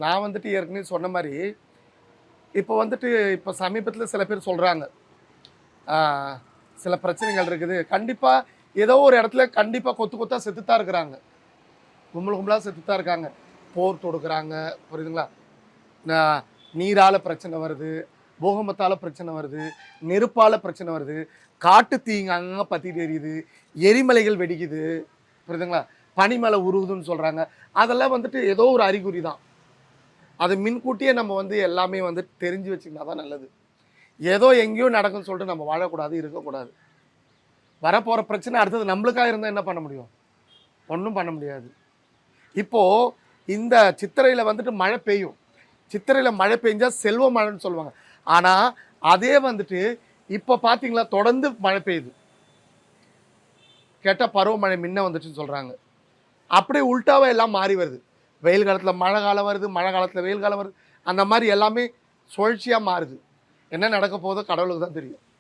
நான் வந்துட்டு ஏற்கனவே சொன்ன மாரி, இப்போ வந்துட்டு இப்போ சமீபத்தில சில பேர் சொல்றாங்க. ஆ சில பிரச்சனைகள் இருக்குது. கண்டிப்பா ஏதோ ஒரு இடத்துல கண்டிப்பா கொத்து கொத்தா செத்து தான் இருக்கிறாங்க. கும்பல் கும்பலா செத்து தான் இருக்காங்க. போர் தொடுக்குறாங்க. புரியுதுங்களா? ந நீரால பிரச்சனை வருது. பூகம்பத்தால பிரச்சனை வருது. நெருப்பால பிரச்சனை வருது. காட்டு தீ அங்கங்க பத்திட்டு எரியுது. எரிமலைகள் வெடிக்குது. புரியுதுங்களா? பனிமலை உருகுதுன்னு சொல்றாங்க. அதெல்லாம் வந்துட்டு ஏதோ ஒரு அறிகுறி தான். அது முன்கூட்டியே நம்ம வந்து எல்லாமே வந்து தெரிஞ்சு வச்சுக்கினா தான் நல்லது. ஏதோ எங்கேயோ நடக்குன்னு சொல்லிட்டு நம்ம வாழக்கூடாது, இருக்கக்கூடாது. வரப்போற பிரச்சனை அடுத்தது நம்மளுக்கா இருந்தா என்ன பண்ண முடியும்? ஒண்ணும் பண்ண முடியாது. இப்போ இந்த சித்திரையில வந்துட்டு மழை பெய்யும். சித்திரையில மழை பெஞ்சா செல்வ மழைன்னு சொல்லுவாங்க. ஆனா, அதே வந்துட்டு இப்ப பார்த்தீங்களா, தொடர்ந்து மழை பெய்யுது. கேட்டா பருவமழை முன்ன வந்துச்சுன்னு சொல்றாங்க. அப்படியே உல்டாவா எல்லாம் மாறி வருது. வெயில் காலத்துல மழை காலம் வருது, மழை காலத்துல வெயில் காலம் வருது. அந்த மாரி எல்லாமே சுழற்சியா மாறுது. என்ன நடக்க போதோ கடவுளுக்கு தான் தெரியும்.